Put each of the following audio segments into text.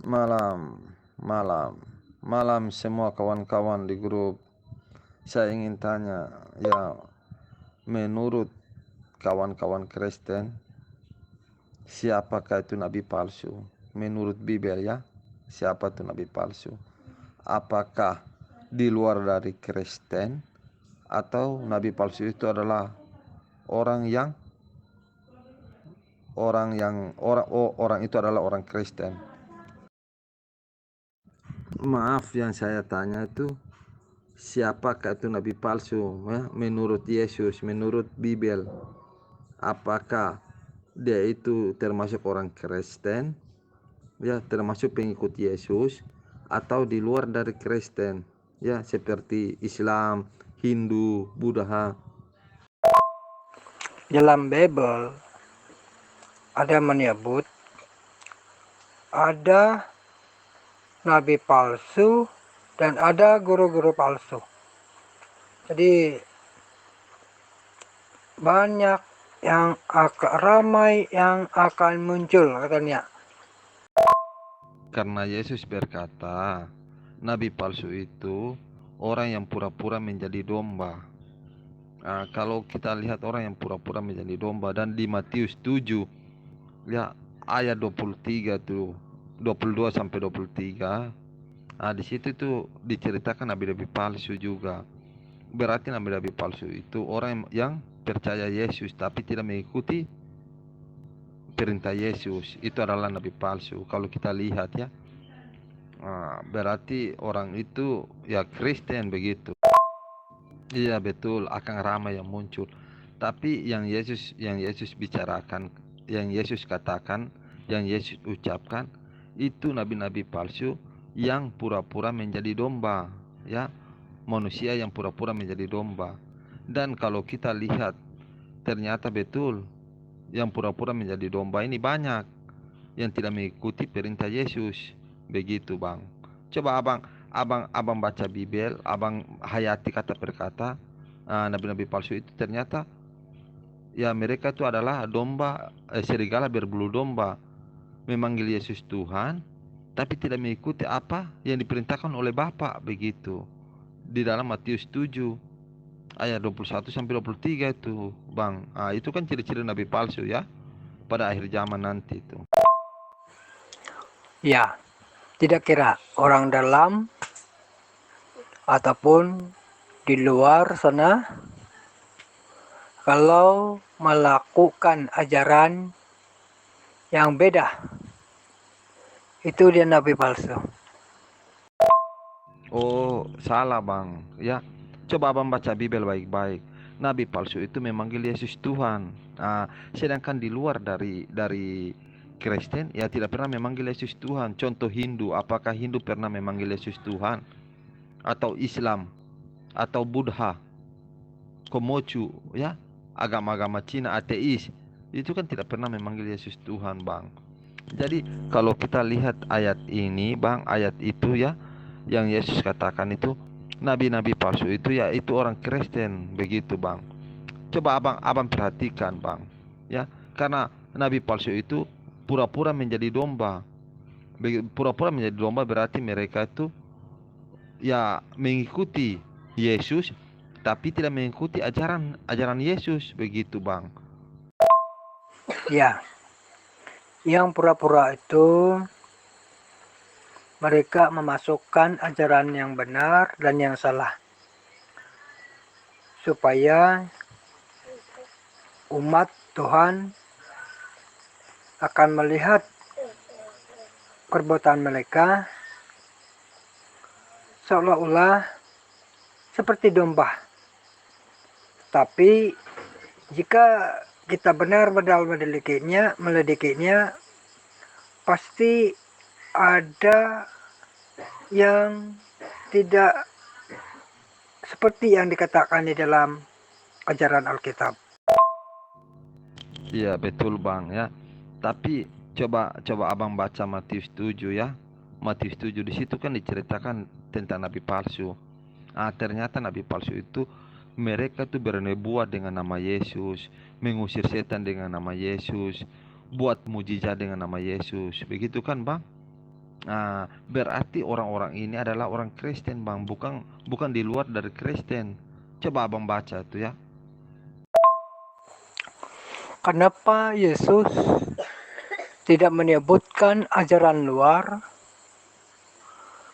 Malam, malam, malam semua kawan-kawan di grup. Saya ingin tanya, ya, menurut kawan-kawan Kristen, siapakah itu nabi palsu? Menurut Bible ya, siapa itu nabi palsu? Apakah di luar dari Kristen atau nabi palsu itu adalah orang yang orang itu adalah orang Kristen? Maaf, yang saya tanya itu siapakah itu nabi palsu ya? Menurut Yesus, menurut Bible, apakah dia itu termasuk orang Kristen ya, termasuk pengikut Yesus, atau di luar dari Kristen ya, seperti Islam, Hindu, Buddha? Dalam Bible ada menyebut ada nabi palsu dan ada guru-guru palsu. Jadi banyak yang akan ramai yang akan muncul katanya. Karena Yesus berkata, nabi palsu itu orang yang pura-pura menjadi domba. Kalau kita lihat orang yang pura-pura menjadi domba, dan di Matius 7 ya, ayat 23 tuh, 22 sampai 23. Di situ tuh diceritakan nabi-nabi palsu juga. Berarti nabi-nabi palsu itu orang yang percaya Yesus tapi tidak mengikuti perintah Yesus. Itu adalah nabi palsu. Kalau kita lihat ya, berarti orang itu ya Kristen begitu. Iya betul, akan ramai yang muncul. Tapi yang Yesus bicarakan, yang Yesus katakan, yang Yesus ucapkan, itu nabi-nabi palsu yang pura-pura menjadi domba, ya, manusia yang pura-pura menjadi domba. Dan kalau kita lihat, ternyata betul yang pura-pura menjadi domba ini banyak yang tidak mengikuti perintah Yesus. Begitu, Bang. Coba abang baca Bible, abang hayati kata per kata. Nabi-nabi palsu itu ternyata ya mereka itu adalah domba, serigala berbulu domba, memanggil Yesus Tuhan tapi tidak mengikuti apa yang diperintahkan oleh Bapa, begitu. Di dalam Matius 7 ayat 21 sampai 23 itu, Bang. Itu kan ciri-ciri nabi palsu ya pada akhir zaman nanti itu. Ya, tidak kira orang dalam ataupun di luar sana, kalau melakukan ajaran yang beda, itu dia nabi palsu. Oh, salah, Bang. Ya, coba abang baca Bible baik-baik. Nabi palsu itu memanggil Yesus Tuhan. Sedangkan di luar dari Kristen ya tidak pernah memanggil Yesus Tuhan. Contoh Hindu, apakah Hindu pernah memanggil Yesus Tuhan? Atau Islam, atau Buddha, Konghucu, ya, agama-agama Cina, ateis, itu kan tidak pernah memanggil Yesus Tuhan, Bang. Jadi kalau kita lihat ayat ini, Bang, ayat itu ya, yang Yesus katakan itu nabi-nabi palsu itu ya itu orang Kristen, begitu, Bang. Coba abang perhatikan, Bang, ya, karena nabi palsu itu pura-pura menjadi domba. Pura-pura menjadi domba berarti mereka itu ya mengikuti Yesus tapi tidak mengikuti ajaran Yesus, begitu, Bang. Ya, yang pura-pura itu mereka memasukkan ajaran yang benar dan yang salah supaya umat Tuhan akan melihat perbuatan mereka seolah-olah seperti domba. Tapi jika kita benar-benar meledikinya, pasti ada yang tidak seperti yang dikatakan di dalam ajaran Alkitab. Iya betul, Bang, ya. Tapi coba abang baca Matius 7 ya. Matius 7 di situ kan diceritakan tentang nabi palsu. Ternyata nabi palsu itu mereka tuh bernubuat dengan nama Yesus, mengusir setan dengan nama Yesus, buat mujizat dengan nama Yesus. Begitu kan, Bang? Nah, berarti orang-orang ini adalah orang Kristen, Bang, bukan bukan di luar dari Kristen. Coba Abang baca itu ya. Kenapa Yesus tidak menyebutkan ajaran luar?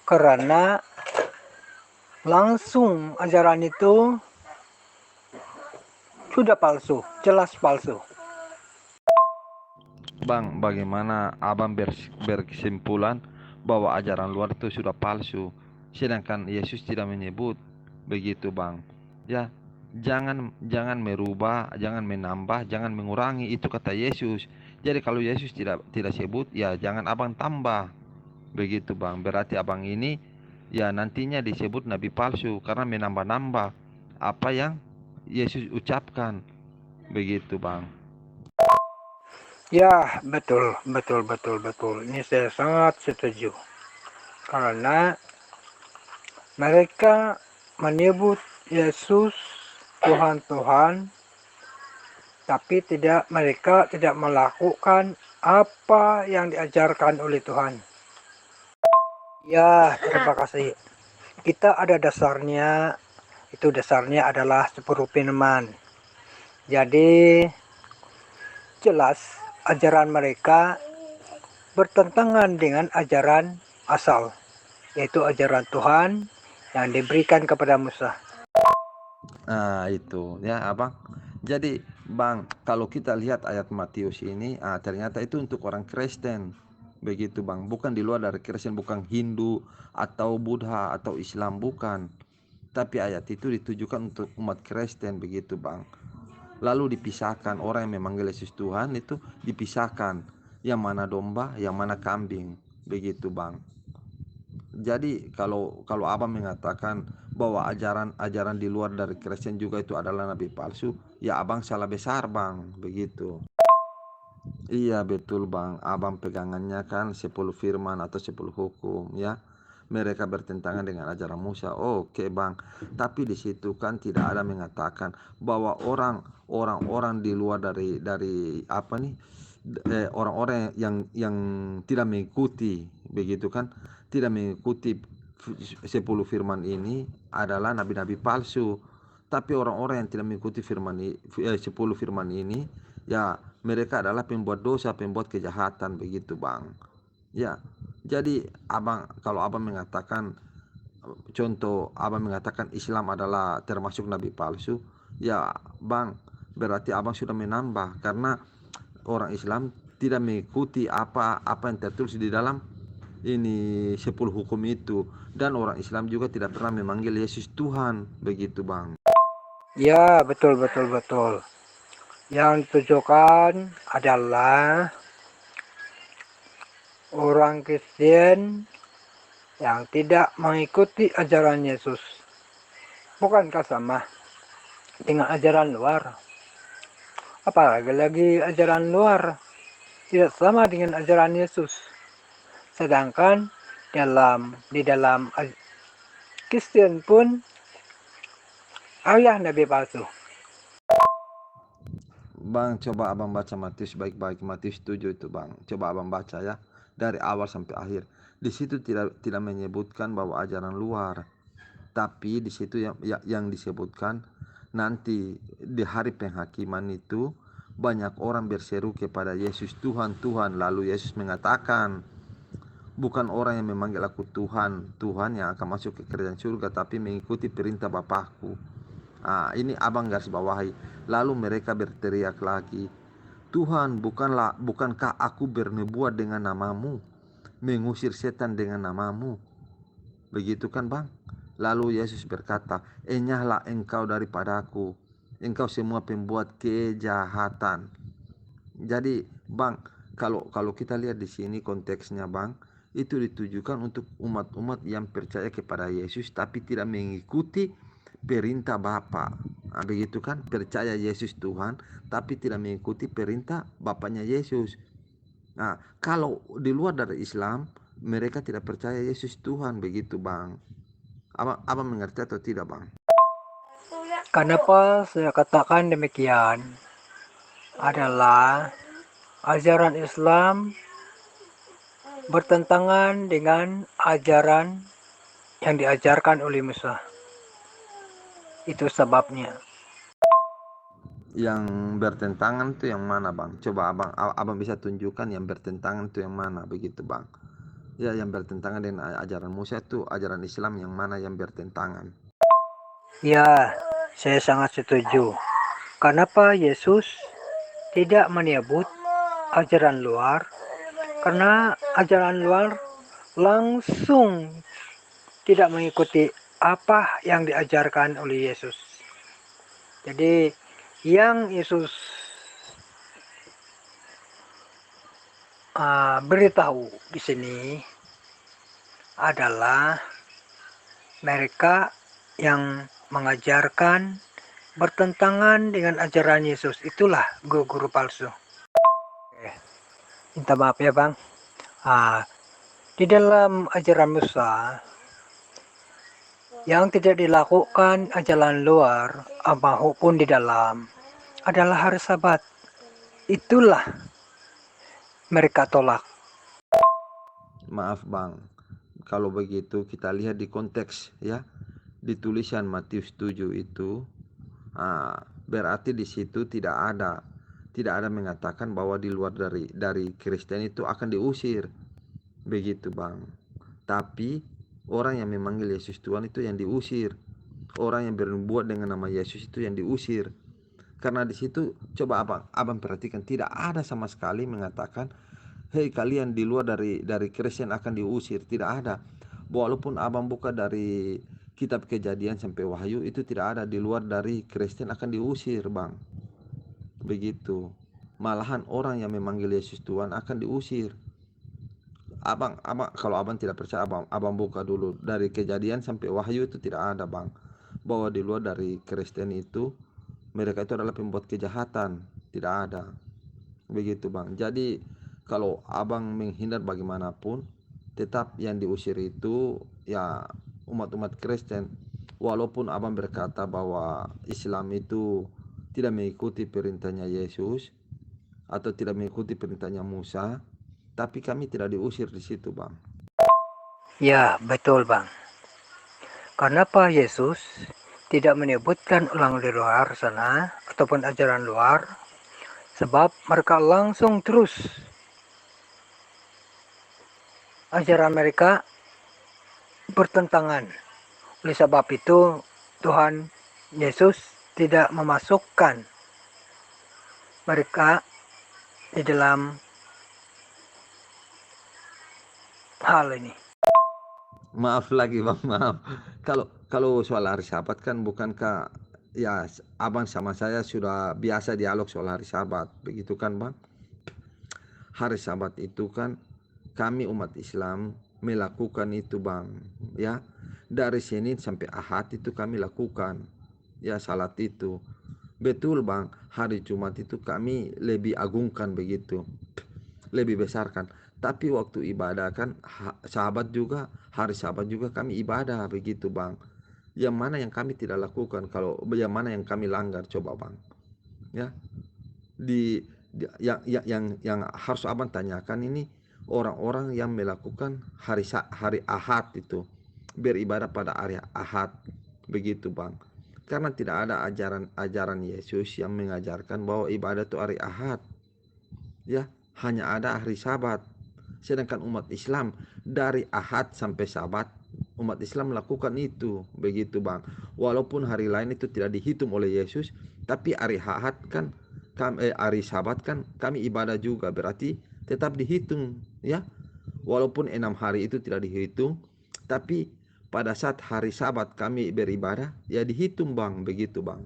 Karena langsung ajaran itu sudah palsu, jelas palsu. Bang, bagaimana Abang berkesimpulan bahwa ajaran luar itu sudah palsu, sedangkan Yesus tidak menyebut begitu, Bang? Ya, jangan merubah, jangan menambah, jangan mengurangi, itu kata Yesus. Jadi kalau Yesus tidak sebut, ya jangan Abang tambah. Begitu, Bang. Berarti Abang ini ya nantinya disebut nabi palsu karena menambah-nambah apa yang Yesus ucapkan. Begitu, Bang. Ya, betul, betul, betul, betul. Ini saya sangat setuju. Karena mereka menyebut Yesus Tuhan, tapi mereka tidak melakukan apa yang diajarkan oleh Tuhan. Ya, terima kasih. Kita ada dasarnya, itu dasarnya adalah 10 firman. Jadi, jelas ajaran mereka bertentangan dengan ajaran asal, yaitu ajaran Tuhan yang diberikan kepada Musa. Nah, itu ya, Abang. Jadi, Bang, kalau kita lihat ayat Matius ini, ternyata itu untuk orang Kristen. Begitu, Bang. Bukan di luar dari Kristen, bukan Hindu atau Buddha atau Islam, bukan. Tapi ayat itu ditujukan untuk umat Kristen, begitu, Bang. Lalu dipisahkan orang yang memanggil Yesus Tuhan itu dipisahkan. Yang mana domba, yang mana kambing. Begitu, Bang. Jadi kalau kalau Abang mengatakan bahwa ajaran di luar dari Kristen juga itu adalah nabi palsu, ya Abang salah besar, Bang, begitu. Iya betul, Bang. Abang pegangannya kan 10 firman atau 10 hukum ya. Mereka bertentangan dengan ajaran Musa. Oke, Bang. Tapi di situ kan tidak ada mengatakan bahwa orang-orang di luar dari apa nih, orang-orang yang tidak mengikuti begitu kan, tidak mengikuti 10 firman ini adalah nabi-nabi palsu. Tapi orang-orang yang tidak mengikuti 10 firman ini, ya mereka adalah pembuat dosa, pembuat kejahatan, begitu, Bang. Ya, jadi kalau Abang mengatakan, contoh Abang mengatakan Islam adalah termasuk nabi palsu, ya Bang, berarti Abang sudah menambah karena orang Islam tidak mengikuti apa yang tertulis di dalam ini 10 hukum itu, dan orang Islam juga tidak pernah memanggil Yesus Tuhan, begitu, Bang. Ya, betul, betul, betul. Yang ditujukan adalah orang Kristen yang tidak mengikuti ajaran Yesus. Bukankah sama dengan ajaran luar? Apalagi lagi ajaran luar tidak sama dengan ajaran Yesus. Sedangkan di dalam Kristen pun ayah nabi palsu. Bang, coba Abang baca Matius baik-baik. Matius 7 itu, Bang. Coba Abang baca ya, dari awal sampai akhir. Di situ tidak menyebutkan bahwa ajaran luar, tapi di situ yang disebutkan nanti di hari penghakiman itu banyak orang berseru kepada Yesus, Tuhan, Tuhan. Lalu Yesus mengatakan, bukan orang yang memanggil aku Tuhan, Tuhan yang akan masuk ke kerajaan surga, tapi mengikuti perintah Bapakku. Ini Abang garis bawahi. Lalu mereka berteriak lagi, Tuhan, bukankah aku bernubuat dengan namamu, mengusir setan dengan namamu? Begitu kan, Bang? Lalu Yesus berkata, enyahlah engkau daripadaku, engkau semua pembuat kejahatan. Jadi, Bang, kalau kita lihat di sini konteksnya, Bang, itu ditujukan untuk umat-umat yang percaya kepada Yesus tapi tidak mengikuti perintah Bapa. Begitu kan? Percaya Yesus Tuhan tapi tidak mengikuti perintah Bapaknya Yesus. Nah, kalau di luar dari Islam, mereka tidak percaya Yesus Tuhan, begitu, Bang. Abang mengerti atau tidak, Bang? Kenapa saya katakan demikian? Adalah ajaran Islam bertentangan dengan ajaran yang diajarkan oleh Musa. Itu sebabnya. Yang bertentangan tuh yang mana, Bang? Coba abang bisa tunjukkan yang bertentangan tuh yang mana, begitu, Bang? Ya, yang bertentangan dengan ajaran Musa itu ajaran Islam yang mana yang bertentangan? Ya, saya sangat setuju. Kenapa Yesus tidak menyebut ajaran luar? Karena ajaran luar langsung tidak mengikuti apa yang diajarkan oleh Yesus. Jadi yang Yesus beritahu di sini adalah mereka yang mengajarkan bertentangan dengan ajaran Yesus. Itulah guru-guru palsu. Minta maaf ya Bang. Di dalam ajaran Musa yang tidak dilakukan ajaran luar maupun di dalam adalah hari Sabat. Itulah mereka tolak. Maaf, Bang. Kalau begitu kita lihat di konteks, ya. Di tulisan Matius 7 itu berarti di situ tidak ada mengatakan bahwa di luar dari Kristen itu akan diusir. Begitu, Bang. Tapi orang yang memanggil Yesus Tuhan itu yang diusir. Orang yang berbuat dengan nama Yesus itu yang diusir. Karena di situ coba abang perhatikan, tidak ada sama sekali mengatakan, hei kalian di luar dari Kristen akan diusir. Tidak ada. Walaupun abang buka dari kitab Kejadian sampai Wahyu, itu tidak ada di luar dari Kristen akan diusir, Bang. Begitu. Malahan orang yang memanggil Yesus Tuhan akan diusir. Abang kalau abang tidak percaya, abang buka dulu dari Kejadian sampai Wahyu, itu tidak ada, Bang, bahwa di luar dari Kristen itu mereka itu adalah pembuat kejahatan. Tidak ada. Begitu, Bang. Jadi kalau abang menghindar bagaimanapun, tetap yang diusir itu ya umat-umat Kristen. Walaupun abang berkata bahwa Islam itu tidak mengikuti perintahnya Yesus atau tidak mengikuti perintahnya Musa, tapi kami tidak diusir di situ, Bang. Ya, betul Bang. Kenapa Yesus tidak menyebutkan ulang di luar sana ataupun ajaran luar? Sebab mereka langsung terus ajaran mereka bertentangan. Oleh sebab itu Tuhan Yesus tidak memasukkan mereka di dalam hal ini. Maaf lagi, Bang, maaf. Kalau soal hari Sabat kan bukankah ya abang sama saya sudah biasa dialog soal hari Sabat, begitu kan, Bang? Hari Sabat itu kan kami umat Islam melakukan itu, Bang, ya. Dari Senin sampai Ahad itu kami lakukan ya salat itu. Betul, Bang, hari Jumat itu kami lebih agungkan, begitu, lebih besarkan. Tapi waktu ibadah kan sahabat juga, hari Sabat juga kami ibadah, begitu, Bang. Yang mana yang kami tidak lakukan? Kalau yang mana yang kami langgar, coba, Bang, ya. Yang harus abang tanyakan ini orang-orang yang melakukan hari Ahad itu, beribadah pada hari Ahad, begitu, Bang. Karena tidak ada ajaran Yesus yang mengajarkan bahwa ibadah itu hari Ahad, ya. Hanya ada hari Sabat. Sedangkan umat Islam dari Ahad sampai Sabat, umat Islam melakukan itu, begitu, Bang. Walaupun hari lain itu tidak dihitung oleh Yesus, tapi hari Ahad kan hari Sabat kan kami ibadah juga, berarti tetap dihitung, ya. Walaupun 6 hari itu tidak dihitung, tapi pada saat hari Sabat kami beribadah, ya dihitung, Bang, begitu, Bang.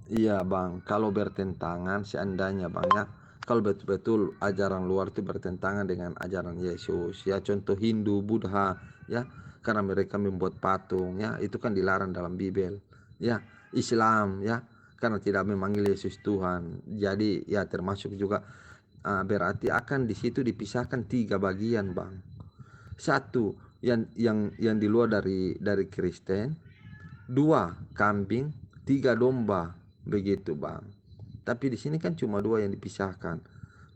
Iya, Bang, kalau bertentangan seandainya, Bang, ya, kalau betul-betul ajaran luar itu bertentangan dengan ajaran Yesus, ya, contoh Hindu, Buddha, ya, karena mereka membuat patung, ya, itu kan dilarang dalam Bible, ya. Islam, ya, karena tidak memanggil Yesus Tuhan, jadi ya termasuk juga berarti akan di situ dipisahkan 3 bagian, Bang. Satu yang di luar dari Kristen, 2 kambing, 3 domba, begitu, Bang. Tapi di sini kan cuma 2 yang dipisahkan.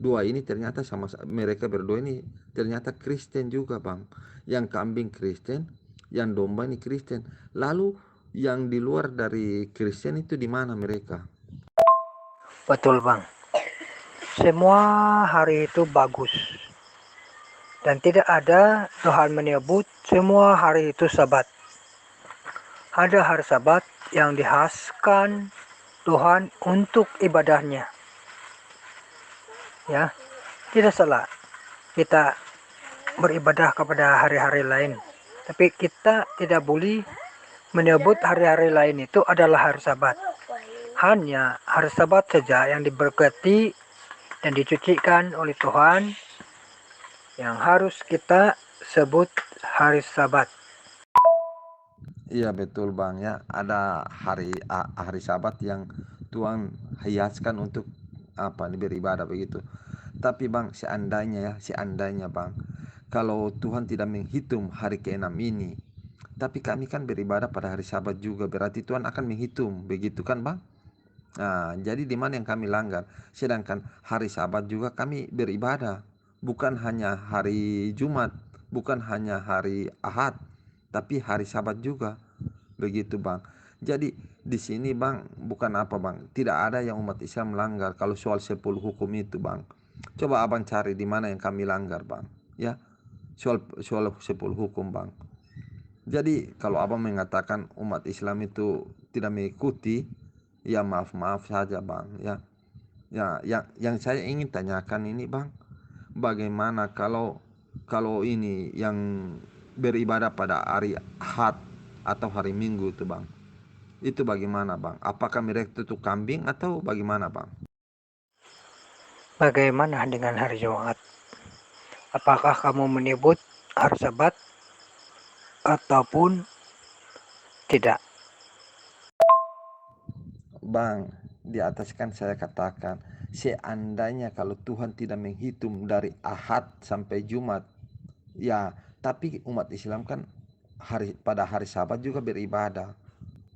Dua ini ternyata mereka berdua ini ternyata Kristen juga, Bang. Yang kambing Kristen, yang domba ini Kristen. Lalu yang di luar dari Kristen itu di mana mereka? Betul Bang. Semua hari itu bagus. Dan tidak ada Tuhan menyebut semua hari itu Sabat. Ada hari Sabat yang dihaskan Tuhan untuk ibadahnya. Ya, tidak salah kita beribadah kepada hari-hari lain. Tapi kita tidak boleh menyebut hari-hari lain itu adalah hari Sabat. Hanya hari Sabat saja yang diberkati dan dicucikan oleh Tuhan yang harus kita sebut hari Sabat. Iya betul Bang ya, ada hari Sabat yang Tuhan hiaskan untuk beribadah begitu. Tapi Bang, seandainya Bang, kalau Tuhan tidak menghitung hari ke-6 ini, tapi kami kan beribadah pada hari Sabat juga, berarti Tuhan akan menghitung, begitu kan Bang? Nah, jadi di mana yang kami langgar? Sedangkan hari Sabat juga kami beribadah, bukan hanya hari Jumat, bukan hanya hari Ahad, tapi hari Sabat juga. Begitu, Bang. Jadi di sini, Bang, bukan apa, Bang. Tidak ada yang umat Islam melanggar kalau soal 10 hukum itu, Bang. Coba Abang cari di mana yang kami langgar, Bang. Ya, soal 10 hukum, Bang. Jadi kalau Abang mengatakan umat Islam itu tidak mengikuti, ya maaf saja Bang ya. Ya, yang saya ingin tanyakan ini Bang, bagaimana kalau ini yang beribadah pada hari Ahad atau hari Minggu itu Bang? Itu bagaimana Bang? Apakah mereka itu kambing atau bagaimana Bang? Bagaimana dengan hari Jumat? Apakah kamu menyebut hari Sabat ataupun tidak? Bang, di atas kan saya katakan, seandainya kalau Tuhan tidak menghitung dari Ahad sampai Jumat, ya, tapi umat Islam kan pada hari Sabat juga beribadah.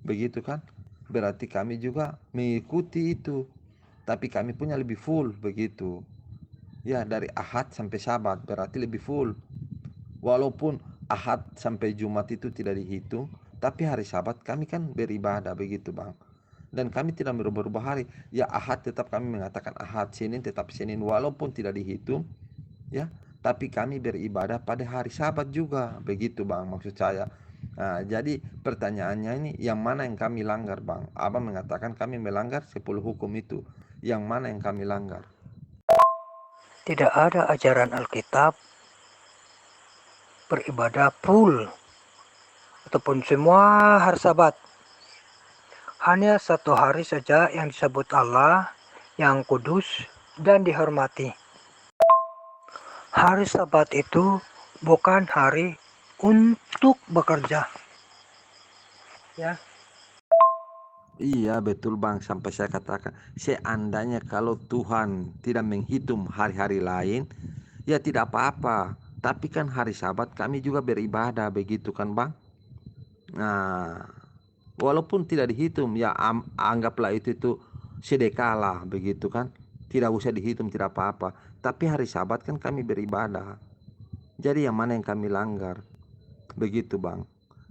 Begitu kan? Berarti kami juga mengikuti itu. Tapi kami punya lebih full begitu. Ya, dari Ahad sampai Sabat berarti lebih full. Walaupun Ahad sampai Jumat itu tidak dihitung, tapi hari Sabat kami kan beribadah begitu, Bang. Dan kami tidak berubah-ubah hari. Ya, Ahad tetap kami mengatakan Ahad, Senin tetap Senin walaupun tidak dihitung, ya. Tapi kami beribadah pada hari Sabat juga, begitu, Bang, maksud saya. Nah, jadi pertanyaannya ini yang mana yang kami langgar, Bang? Abang mengatakan kami melanggar 10 hukum itu. Yang mana yang kami langgar? Tidak ada ajaran Alkitab beribadah full ataupun semua hari Sabat. Hanya satu hari saja yang disebut Allah yang kudus dan dihormati. Hari Sabat itu bukan hari untuk bekerja. Ya, Iya betul Bang, sampai saya katakan seandainya kalau Tuhan tidak menghitung hari-hari lain, ya tidak apa-apa. Tapi kan hari Sabat kami juga beribadah begitu kan Bang? Nah, walaupun tidak dihitung ya anggaplah itu sedekah lah begitu kan. Tidak usah dihitung tidak apa-apa. Tapi hari Sabat kan kami beribadah. Jadi yang mana yang kami langgar? Begitu Bang.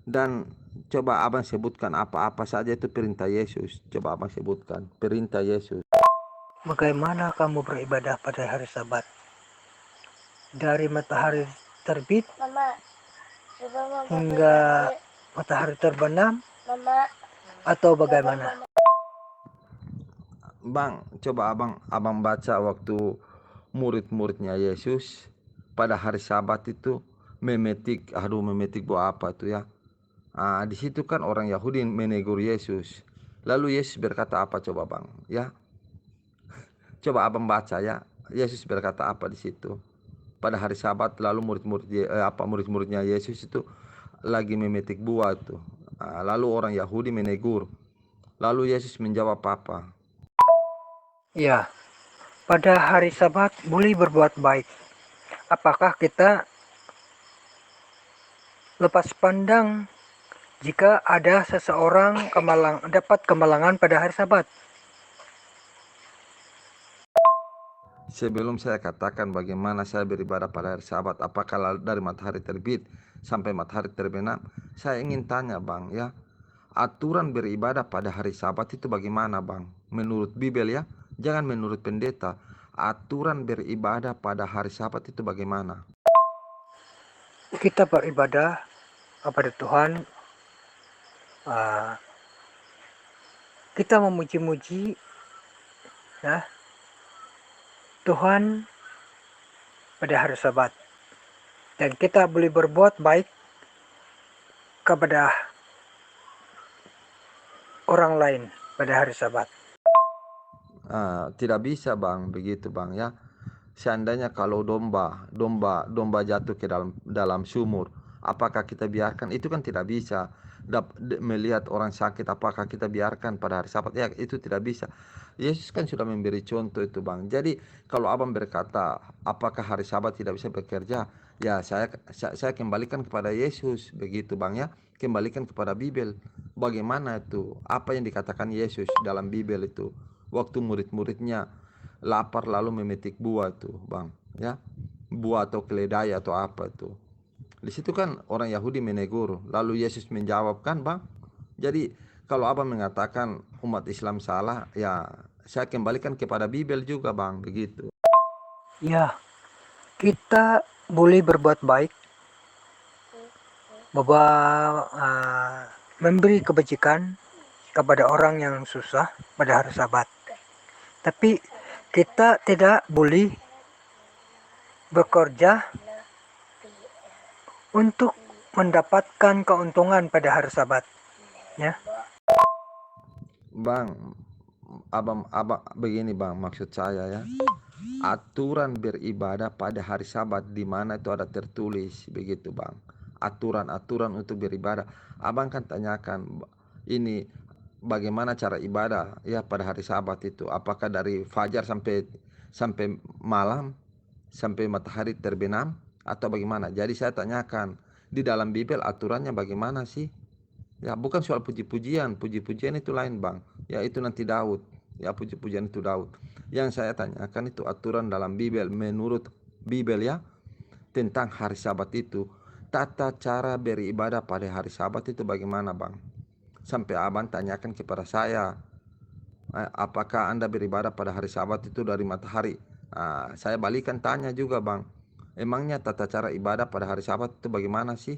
Dan coba Abang sebutkan apa-apa saja itu perintah Yesus. Coba Abang sebutkan perintah Yesus. bagaimana kamu beribadah pada hari Sabat? Dari matahari terbit hingga matahari terbenam atau bagaimana? Bang, coba abang baca waktu murid-muridnya Yesus pada hari Sabat itu memetik buah apa tuh ya. Di situ kan orang Yahudi menegur Yesus. Lalu Yesus berkata apa coba Bang? Ya, coba abang baca ya. Yesus berkata apa di situ? Pada hari Sabat lalu murid-muridnya Yesus itu lagi memetik buah itu. Lalu orang Yahudi menegur. Lalu Yesus menjawab apa? Ya, pada hari Sabat boleh berbuat baik. Apakah kita lepas pandang jika ada seseorang dapat kemalangan pada hari Sabat? Sebelum saya katakan bagaimana saya beribadah pada hari Sabat, apakah dari matahari terbit sampai matahari terbenam, saya ingin tanya Bang ya, aturan beribadah pada hari Sabat itu bagaimana Bang? Menurut Bibel ya, jangan menurut pendeta. Aturan beribadah pada hari Sabat itu bagaimana? Kita beribadah kepada Tuhan, uh, kita memuji-muji ya Tuhan pada hari Sabat, dan kita boleh berbuat baik kepada orang lain pada hari Sabat. Tidak bisa Bang, begitu Bang ya. Seandainya kalau domba jatuh ke dalam sumur, apakah kita biarkan? Itu kan tidak bisa. Melihat orang sakit, apakah kita biarkan pada hari Sabat? Ya, itu tidak bisa. Yesus kan sudah memberi contoh itu Bang. Jadi kalau abang berkata apakah hari Sabat tidak bisa bekerja, ya saya kembalikan kepada Yesus, begitu Bang ya. Kembalikan kepada Bibel. Bagaimana itu? Apa yang dikatakan Yesus dalam Bibel itu? Waktu murid-muridnya lapar lalu memetik buah tuh Bang ya, buah atau keledai atau apa tuh. Di situ kan orang Yahudi menegur, lalu Yesus menjawab kan Bang. Jadi kalau abang mengatakan umat Islam salah, ya saya kembalikan kepada Bibel juga Bang, begitu. Ya, kita boleh berbuat baik, bahwa memberi kebajikan kepada orang yang susah pada hari Sabat. Tapi kita tidak boleh bekerja untuk mendapatkan keuntungan pada hari Sabat. Ya, Bang, abang begini Bang, maksud saya ya, aturan beribadah pada hari Sabat di mana itu ada tertulis begitu Bang. Aturan-aturan untuk beribadah. Abang kan tanyakan ini bagaimana cara ibadah ya pada hari Sabat itu? Apakah dari fajar sampai sampai malam, sampai matahari terbenam atau bagaimana? Jadi saya tanyakan di dalam Bibel aturannya bagaimana sih? Ya bukan soal puji-pujian, puji-pujian itu lain Bang. Ya itu nanti Daud. Ya puji-pujian itu Daud. Yang saya tanyakan itu aturan dalam Bibel, menurut Bibel ya, tentang hari Sabat itu. Tata cara beribadah pada hari Sabat itu bagaimana Bang? Sampai abang tanyakan kepada saya, apakah Anda beribadah pada hari Sabat itu dari matahari? Saya balikan tanya juga Bang, emangnya tata cara ibadah pada hari Sabat itu bagaimana sih?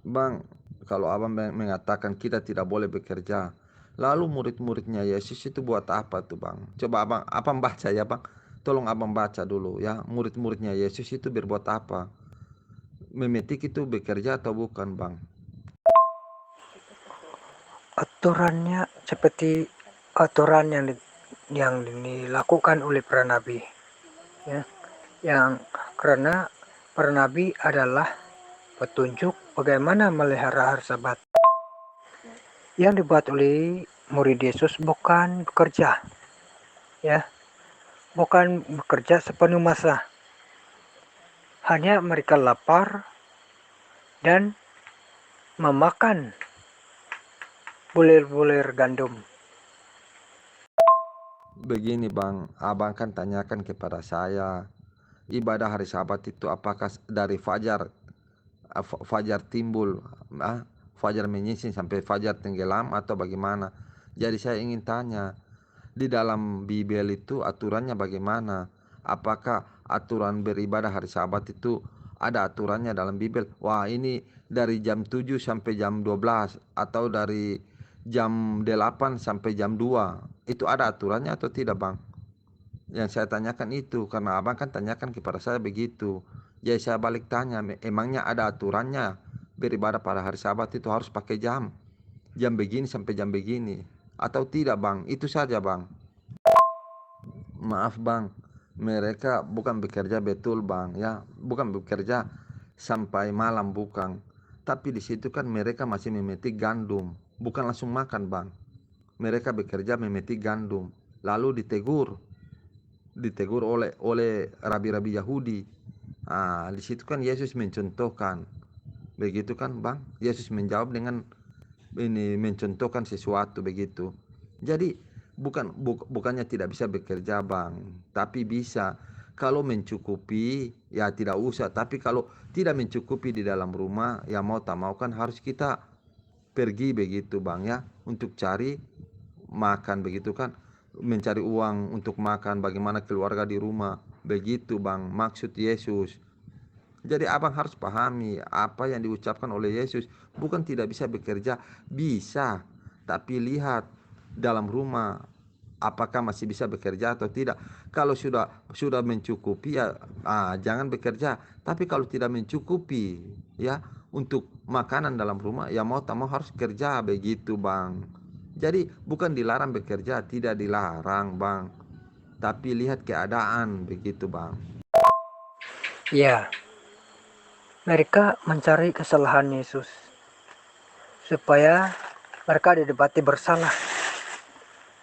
Bang, kalau abang mengatakan kita tidak boleh bekerja, lalu murid-muridnya Yesus itu buat apa tuh Bang? Coba abang baca ya Bang. Tolong abang baca dulu ya, murid-muridnya Yesus itu berbuat apa? Memetik itu bekerja atau bukan Bang? aturannya seperti aturan yang dilakukan oleh para nabi. Ya, yang karena para nabi adalah petunjuk bagaimana melihara hari Sabat. Yang dibuat oleh murid Yesus bukan bekerja, ya, bukan bekerja sepenuh masa. Hanya mereka lapar dan memakan bulir-bulir gandum. Begini Bang, abang kan tanyakan kepada saya, ibadah hari Sabat itu apakah dari fajar timbul, fajar menyingsing sampai fajar tenggelam atau bagaimana? Jadi saya ingin tanya, di dalam Bibel itu aturannya bagaimana? Apakah aturan beribadah hari Sabat itu ada aturannya dalam Bibel? Wah, ini dari jam 7 sampai jam 12 atau dari jam 8 sampai jam 2. Itu ada aturannya atau tidak, Bang? Yang saya tanyakan itu karena abang kan tanyakan kepada saya begitu. Jadi saya balik tanya, emangnya ada aturannya beribadah pada hari Sabat itu harus pakai jam begini sampai jam begini atau tidak Bang? Itu saja Bang. Maaf Bang, mereka bukan bekerja betul Bang ya, bukan bekerja sampai malam bukan. Tapi di situ kan mereka masih memetik gandum, bukan langsung makan Bang. Mereka bekerja memetik gandum, lalu ditegur oleh rabi-rabi Yahudi. Di situ kan Yesus mencontohkan, begitu kan Bang? Yesus menjawab dengan ini mencontohkan sesuatu begitu. Jadi bukannya tidak bisa bekerja bang, tapi bisa. Kalau mencukupi ya tidak usah, tapi kalau tidak mencukupi di dalam rumah ya mau tak mau kan harus kita pergi begitu bang ya, untuk cari makan begitu kan, mencari uang untuk makan, bagaimana keluarga di rumah begitu bang, maksud Yesus. Jadi abang harus pahami apa yang diucapkan oleh Yesus. Bukan tidak bisa bekerja, bisa. Tapi lihat dalam rumah apakah masih bisa bekerja atau tidak. Kalau sudah mencukupi ya jangan bekerja. Tapi kalau tidak mencukupi ya untuk makanan dalam rumah ya mau tak mau harus kerja begitu bang. Jadi bukan dilarang bekerja, tidak dilarang bang. Tapi lihat keadaan begitu bang. Ya, mereka mencari kesalahan Yesus supaya mereka didapati bersalah.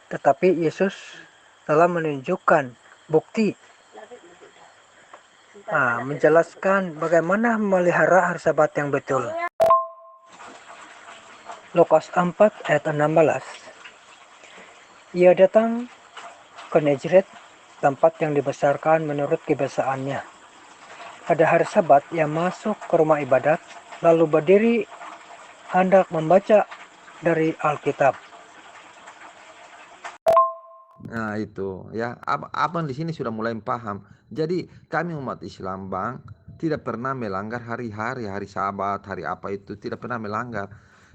Tetapi Yesus telah menunjukkan bukti, menjelaskan bagaimana memelihara hari Sabat yang betul. Lukas 4 ayat 16. Ia datang ke Nazaret, tempat yang dibesarkan menurut kebiasaannya. Pada hari Sabat ia masuk ke rumah ibadat, lalu berdiri hendak membaca dari Alkitab. Nah itu ya, abang di sini sudah mulai paham. Jadi kami umat Islam bang tidak pernah melanggar hari-hari, hari Sabat, hari apa itu tidak pernah melanggar.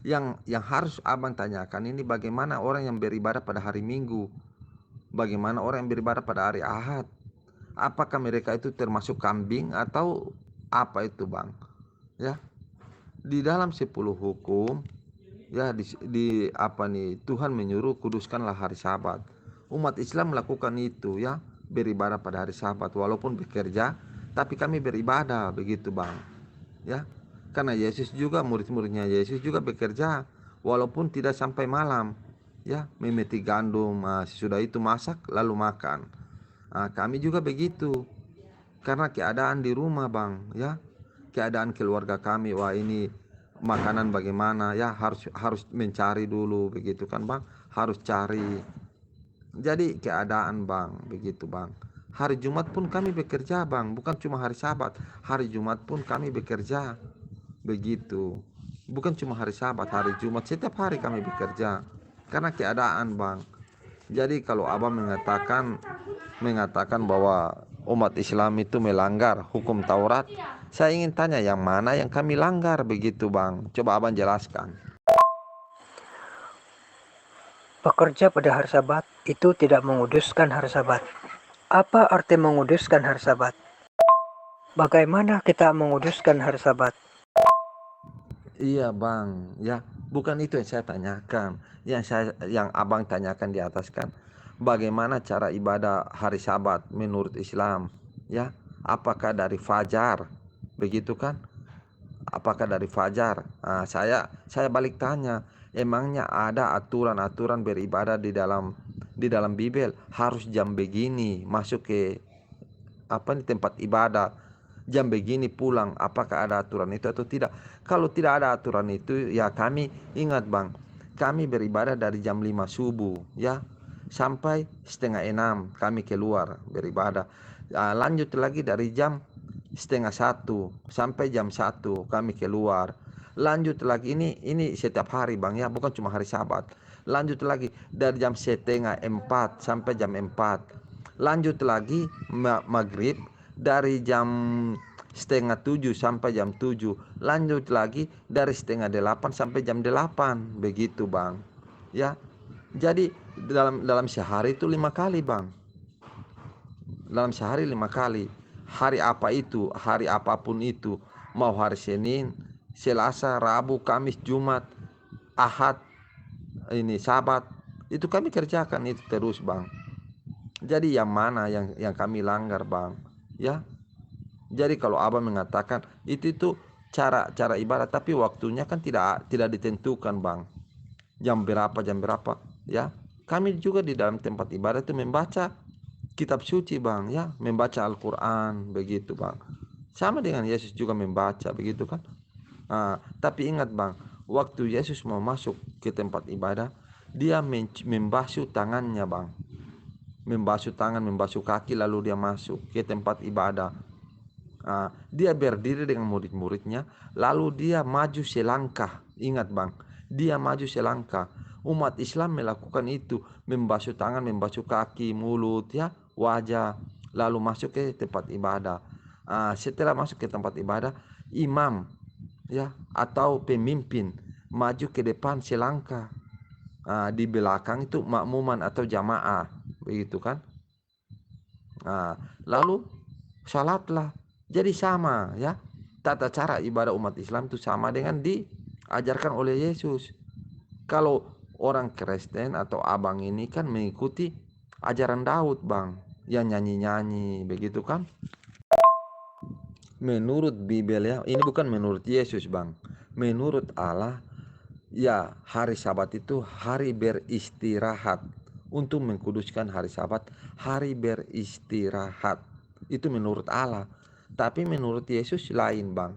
Yang harus abang tanyakan ini bagaimana orang yang beribadah pada hari Minggu, bagaimana orang yang beribadah pada hari Ahad. Apakah mereka itu termasuk kambing atau apa itu bang? Ya, di dalam 10 hukum ya di apa nih, Tuhan menyuruh kuduskanlah hari Sabat. Umat Islam melakukan itu ya, beribadah pada hari Sabat walaupun bekerja, tapi kami beribadah begitu bang ya. Karena Yesus juga, murid-muridnya Yesus juga bekerja walaupun tidak sampai malam ya, memeti gandum, sesudah itu masak lalu makan. Kami juga begitu karena keadaan di rumah bang ya, keadaan keluarga kami, wah ini makanan bagaimana ya, harus mencari dulu begitu kan bang, harus cari. Jadi keadaan bang begitu bang. Hari Jumat pun kami bekerja bang, bukan cuma hari Sabat, hari Jumat pun kami bekerja begitu. Bukan cuma hari Sabat, hari Jumat, setiap hari kami bekerja karena keadaan bang. Jadi kalau abang mengatakan bahwa umat Islam itu melanggar hukum Taurat, saya ingin tanya yang mana yang kami langgar begitu bang? Coba abang jelaskan. Bekerja pada hari Sabat itu tidak menguduskan hari Sabat. Apa arti menguduskan hari Sabat? Bagaimana kita menguduskan hari Sabat? Iya bang, ya bukan itu yang saya tanyakan. Yang abang tanyakan di atas kan, bagaimana cara ibadah hari Sabat menurut Islam? Ya, apakah dari fajar, begitu kan? Apakah dari fajar? Saya balik tanya, emangnya ada aturan-aturan beribadah di dalam Bible harus jam begini masuk ke apa nih tempat ibadah, jam begini pulang, apakah ada aturan itu atau tidak? Kalau tidak ada aturan itu ya kami ingat bang, kami beribadah dari jam 5 subuh ya sampai setengah 6 kami keluar beribadah. Lanjut lagi dari jam setengah 1 sampai jam 1 kami keluar. Lanjut lagi, ini setiap hari bang ya, bukan cuma hari Sabat. Lanjut lagi dari jam setengah 4 sampai jam 4. Lanjut lagi maghrib dari jam setengah 7 sampai jam 7. Lanjut lagi dari setengah 8 sampai jam 8 begitu bang ya. Jadi dalam sehari itu 5 kali bang, dalam sehari 5 kali. Hari apa itu, hari apapun itu, mau hari Senin, Selasa, Rabu, Kamis, Jumat, Ahad, ini Sabat, itu kami kerjakan itu terus bang. Jadi yang mana yang kami langgar bang ya? Jadi kalau abang mengatakan itu cara ibadah, tapi waktunya kan tidak ditentukan bang, jam berapa ya. Kami juga di dalam tempat ibadah itu membaca kitab suci bang ya, membaca Al-Quran begitu bang, sama dengan Yesus juga membaca begitu kan. Tapi ingat bang, waktu Yesus mau masuk ke tempat ibadah, dia membasuh tangannya bang, membasuh tangan, membasuh kaki, lalu dia masuk ke tempat ibadah. Dia berdiri dengan murid-muridnya, lalu dia maju selangkah. Ingat bang, dia maju selangkah. Umat Islam melakukan itu, membasuh tangan, membasuh kaki, mulut, ya, wajah, lalu masuk ke tempat ibadah. Setelah masuk ke tempat ibadah, imam, ya, atau pemimpin maju ke depan selangkah. Di belakang itu makmuman atau jamaah, begitu kan? Lalu salatlah. Jadi sama, ya, tata cara ibadah umat Islam itu sama dengan diajarkan oleh Yesus. Kalau orang Kristen atau abang ini kan mengikuti ajaran Daud bang, yang nyanyi-nyanyi begitu kan. Menurut Bible, ya, ini bukan menurut Yesus bang, menurut Allah, ya, hari Sabat itu hari beristirahat. Untuk mengkuduskan hari Sabat, hari beristirahat, itu menurut Allah. Tapi menurut Yesus lain bang.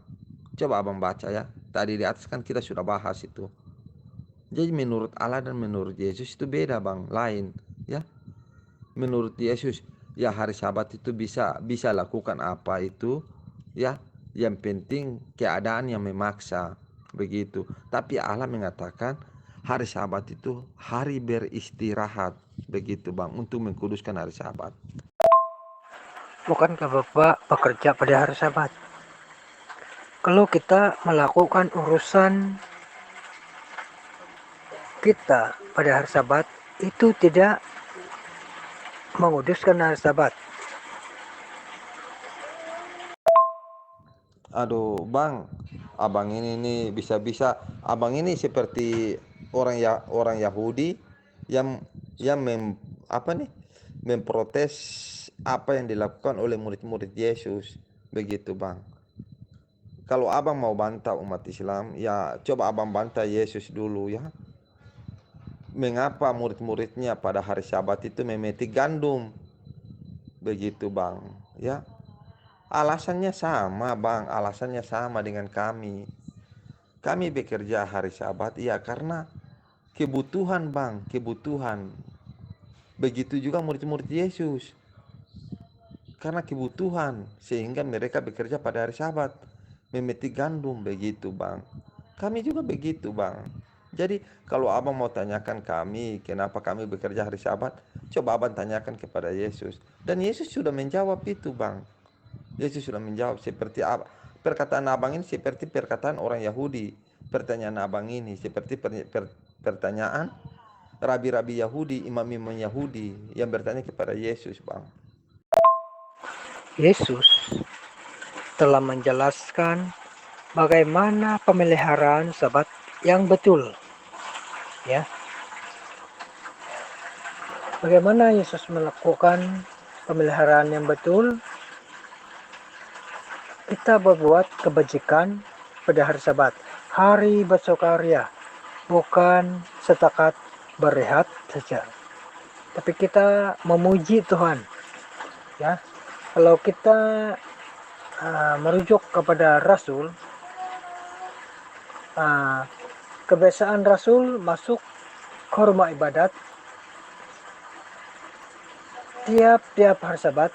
Coba abang baca, ya, tadi di atas kan kita sudah bahas itu. Jadi menurut Allah dan menurut Yesus itu beda bang, lain, ya. Menurut Yesus, ya, hari Sabat itu bisa lakukan apa itu, ya, yang penting keadaan yang memaksa, begitu. Tapi Allah mengatakan hari Sabat itu hari beristirahat, begitu bang, untuk mengkuduskan hari Sabat. Bukankah Bapak bekerja pada hari Sabat? Kalau kita melakukan urusan kita pada hari Sabat, itu tidak menguduskan hari Sabat. Aduh bang, abang ini bisa-bisa abang ini seperti orang Yahudi yang memprotes apa yang dilakukan oleh murid-murid Yesus, begitu bang. Kalau abang mau bantah umat Islam, ya, coba abang bantah Yesus dulu, ya. Mengapa murid-muridnya pada hari Sabat itu memetik gandum, begitu bang, ya. Alasannya sama bang, alasannya sama dengan kami. Kami bekerja hari Sabat, ya, karena kebutuhan bang, kebutuhan. Begitu juga murid-murid Yesus, karena kebutuhan, sehingga mereka bekerja pada hari Sabat, memetik gandum, begitu bang. Kami juga begitu bang. Jadi kalau abang mau tanyakan kami kenapa kami bekerja hari Sabat, coba abang tanyakan kepada Yesus. Dan Yesus sudah menjawab itu bang. Yesus sudah menjawab seperti apa. Perkataan abang ini seperti perkataan orang Yahudi. Pertanyaan abang ini seperti pertanyaan rabi-rabi Yahudi, imam-imam Yahudi yang bertanya kepada Yesus bang. Yesus telah menjelaskan bagaimana pemeliharaan Sabat yang betul, ya. Bagaimana Yesus melakukan pemeliharaan yang betul? Kita berbuat kebajikan pada hari Sabat, hari bersukaria, bukan setakat berehat saja, tapi kita memuji Tuhan, ya. Kalau kita merujuk kepada Rasul, kebiasaan Rasul masuk ke rumah ibadat tiap-tiap hari Sabat,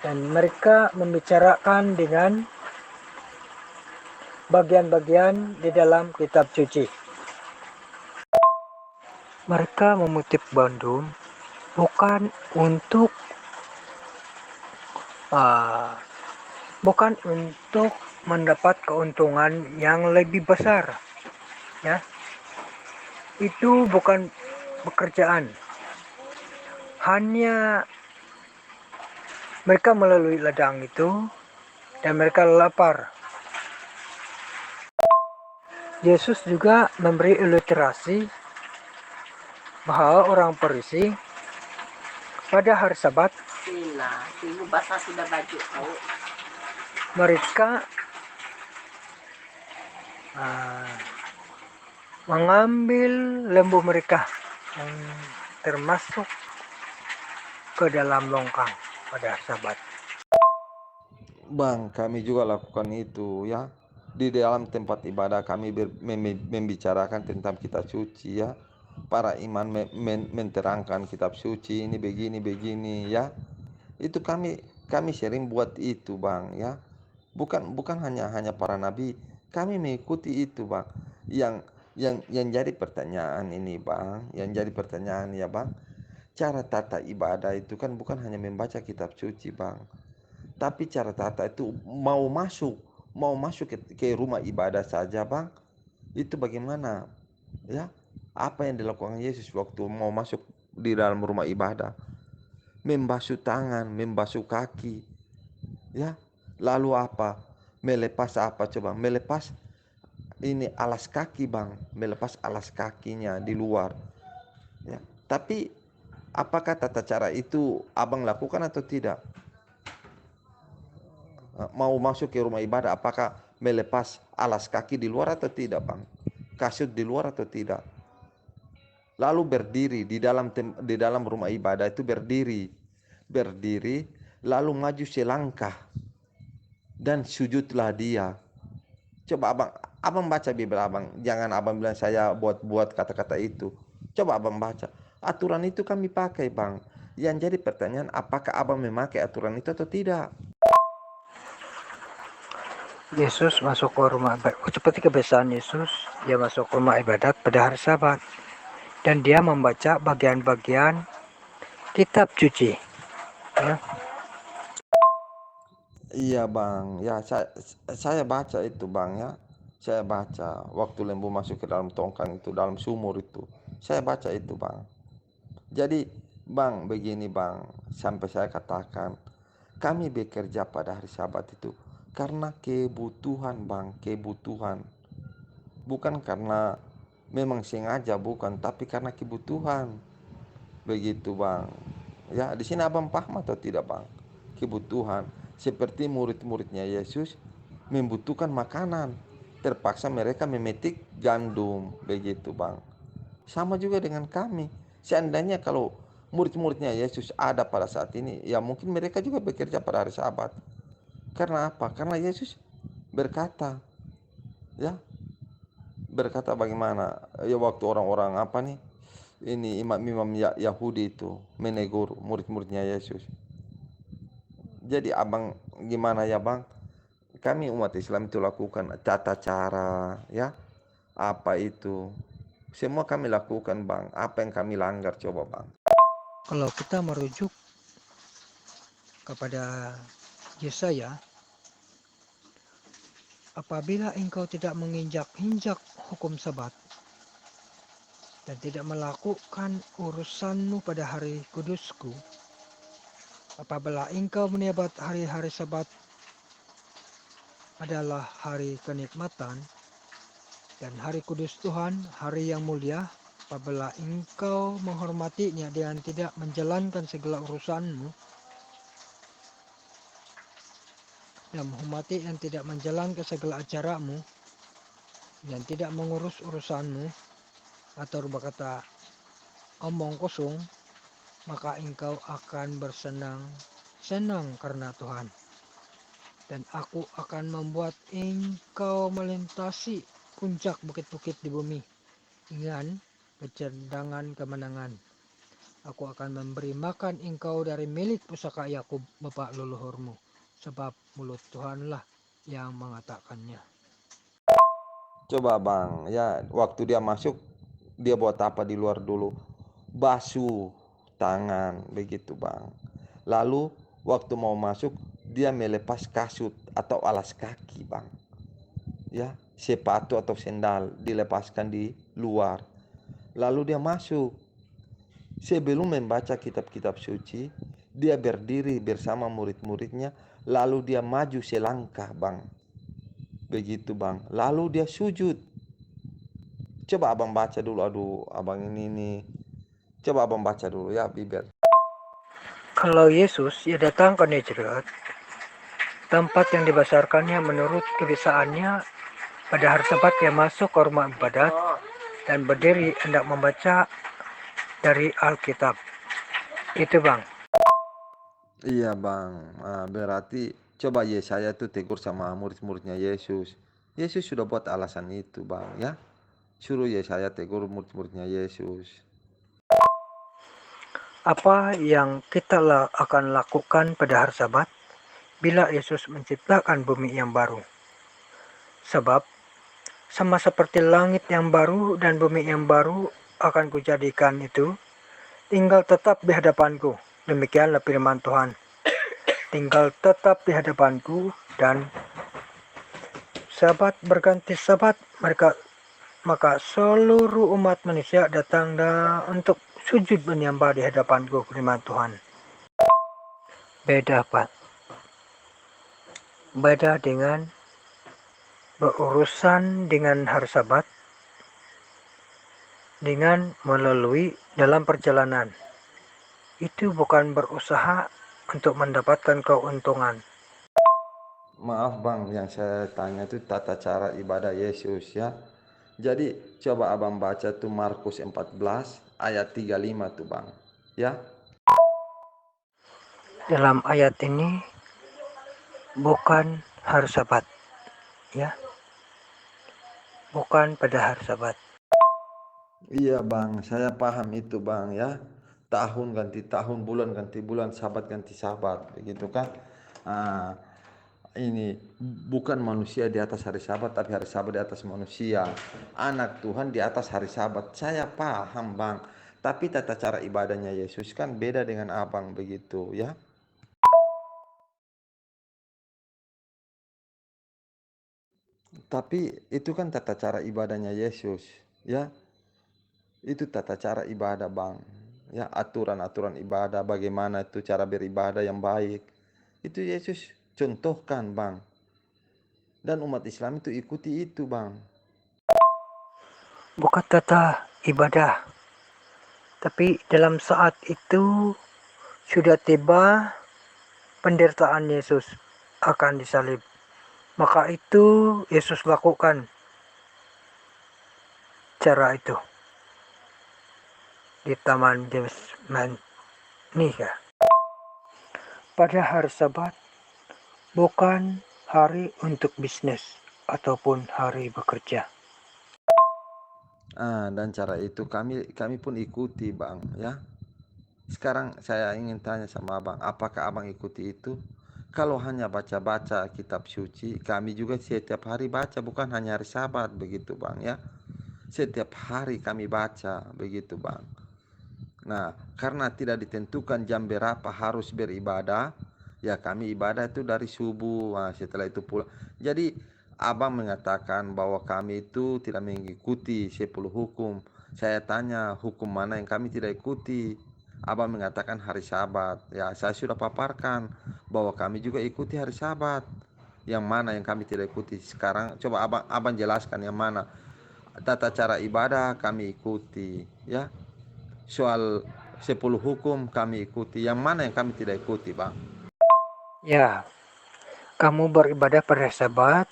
dan mereka membicarakan dengan bagian-bagian di dalam kitab suci. Mereka memutip gandum bukan untuk mendapat keuntungan yang lebih besar, ya. Itu bukan pekerjaan. Hanya mereka melalui ladang itu dan mereka lapar. Yesus juga memberi ilustrasi bahwa orang Farisi pada hari Sabat mereka mengambil lembu mereka yang termasuk ke dalam longkang pada Sabat. Bang, kami juga lakukan itu, ya. Di dalam tempat ibadah kami membicarakan tentang kitab suci, ya. para imam menterangkan kitab suci ini begini ya. Itu kami sering buat itu Bang ya. Bukan hanya para nabi, kami mengikuti itu Bang. Yang jadi pertanyaan ini Bang, yang jadi pertanyaan ya Bang, cara tata ibadah itu kan bukan hanya membaca kitab suci Bang, tapi cara tata itu mau masuk ke rumah ibadah saja Bang. Itu bagaimana ya? Apa yang dilakukan Yesus waktu mau masuk di dalam rumah ibadah? Membasuh tangan, membasuh kaki, ya. Lalu apa? Melepas apa coba? Melepas ini alas kaki Bang, melepas alas kakinya di luar, ya. Tapi apakah tata cara itu Abang lakukan atau tidak? Mau masuk ke rumah ibadah, apakah melepas alas kaki di luar atau tidak Bang? Kasut di luar atau tidak? Lalu berdiri di dalam rumah ibadah itu berdiri, lalu maju selangkah dan sujudlah dia. Coba abang baca Bible Abang, jangan abang bilang saya buat kata-kata itu. Coba abang baca aturan itu kami pakai Bang. Yang jadi pertanyaan, apakah abang memakai aturan itu atau tidak? Yesus masuk ke rumah ibadat. Seperti kebiasaan Yesus, dia masuk ke rumah ibadat pada hari Sabat. Dan dia membaca bagian-bagian kitab suci. Ya. Iya Bang, ya saya baca itu Bang ya. Saya baca waktu lembu masuk ke dalam tongkang itu, dalam sumur itu. Saya baca itu Bang. Jadi Bang, begini Bang, sampai saya katakan, kami bekerja pada hari Sabat itu karena kebutuhan Bang, kebutuhan. Bukan karena memang sengaja, bukan, tapi karena kebutuhan. Begitu Bang. Ya, di sini Abang paham atau tidak Bang? Kebutuhan. Seperti murid-muridnya Yesus membutuhkan makanan. Terpaksa mereka memetik gandum. Begitu Bang. Sama juga dengan kami. Seandainya kalau murid-muridnya Yesus ada pada saat ini, ya mungkin mereka juga bekerja pada hari Sabat. Karena apa? Karena Yesus berkata, ya, berkata bagaimana? Ya waktu orang-orang apa nih? Ini imam-imam Yahudi itu menegur murid-muridnya Yesus. Jadi abang gimana ya bang? Kami umat Islam itu lakukan tata cara ya. Apa itu? Semua kami lakukan bang. Apa yang kami langgar coba bang? Kalau kita merujuk kepada Yesaya, apabila engkau tidak menginjak-injak hukum Sabat dan tidak melakukan urusanmu pada hari kudusku, apabila engkau menyebut hari-hari Sabat adalah hari kenikmatan dan hari kudus Tuhan, hari yang mulia, apabila engkau menghormatinya dan tidak menjalankan segala urusanmu, dan menghormati dan tidak menjalankan segala acaramu, dan tidak mengurus urusanmu, atau berkata omong kosong, maka engkau akan bersenang-senang karena Tuhan. Dan aku akan membuat engkau melintasi puncak bukit-bukit di bumi dengan kecerdangan kemenangan. Aku akan memberi makan engkau dari milik pusaka Yakub bapa leluhurmu, sebab mulut Tuhanlah yang mengatakannya. Coba bang, ya waktu dia masuk dia buat apa di luar dulu? Basuh tangan begitu bang. Lalu waktu mau masuk dia melepas kasut atau alas kaki bang. Ya, sepatu atau sendal dilepaskan di luar. Lalu dia masuk. Sebelum membaca kitab-kitab suci, dia berdiri bersama murid-muridnya, lalu dia maju selangkah bang. Begitu bang. Lalu dia sujud. Coba abang baca dulu, aduh abang ini nih. Coba abang baca dulu ya Bible. Kalau Yesus ia datang ke Nazaret, tempat yang dibesarkannya menurut kebiasaannya, pada hari Sabat ia masuk ke rumah ibadat dan berdiri hendak membaca dari Alkitab. Itu bang. Iya bang, berarti coba Yesaya tuh tegur sama murid-muridnya Yesus. Yesus sudah buat alasan itu bang ya. Suruh Yesaya tegur murid-muridnya Yesus. Apa yang kita akan lakukan pada hari Sabat bila Yesus menciptakan bumi yang baru? Sebab sama seperti langit yang baru dan bumi yang baru akan kujadikan itu, tinggal tetap di hadapanku. Demikianlah firman Tuhan. Tinggal tetap di hadapanku, dan Sabat berganti Sabat maka seluruh umat manusia datang untuk sujud menyembah di hadapanku, firman Tuhan. Beda, Pak. Beda dengan berurusan dengan hari Sabat dengan melalui dalam perjalanan. Itu bukan berusaha untuk mendapatkan keuntungan. Maaf Bang, yang saya tanya itu tata cara ibadah Yesus ya. Jadi coba abang baca tuh Markus 14 ayat 35 tuh Bang. Ya. Dalam ayat ini bukan hari Sabat, ya. Bukan pada hari Sabat. Iya Bang, saya paham itu Bang ya. Tahun ganti tahun, bulan ganti bulan, sabat ganti sabat, begitu kan? Ah, ini bukan manusia di atas hari Sabat, tapi hari Sabat di atas manusia. Anak Tuhan di atas hari Sabat. Saya paham Bang. Tapi tata cara ibadahnya Yesus kan beda dengan abang begitu ya. Tapi itu kan tata cara ibadahnya Yesus ya. Itu tata cara ibadah Bang. Ya, aturan-aturan ibadah, bagaimana itu cara beribadah yang baik. Itu Yesus contohkan Bang. Dan umat Islam itu ikuti itu Bang. Bukan tata ibadah, tapi dalam saat itu sudah tiba penderitaan Yesus akan disalib. Maka itu Yesus lakukan cara itu di Taman Getsemani. Pada hari Sabat bukan hari untuk bisnis ataupun hari bekerja. Dan cara itu kami pun ikuti Bang ya. Sekarang saya ingin tanya sama Abang, apakah Abang ikuti itu? Kalau hanya baca-baca kitab suci, kami juga setiap hari baca, bukan hanya hari Sabat begitu Bang ya. Setiap hari kami baca begitu Bang. Nah, karena tidak ditentukan jam berapa harus beribadah, ya kami ibadah itu dari subuh. Nah, setelah itu pula. Jadi abang mengatakan bahwa kami itu tidak mengikuti 10 hukum. Saya tanya hukum mana yang kami tidak ikuti. Abang mengatakan hari Sabat. Ya, saya sudah paparkan bahwa kami juga ikuti hari Sabat. Yang mana yang kami tidak ikuti? Sekarang coba abang jelaskan yang mana. Tata cara ibadah kami ikuti, ya. Soal 10 hukum kami ikuti. Yang mana yang kami tidak ikuti Bang? Ya, kamu beribadah pada Sabat.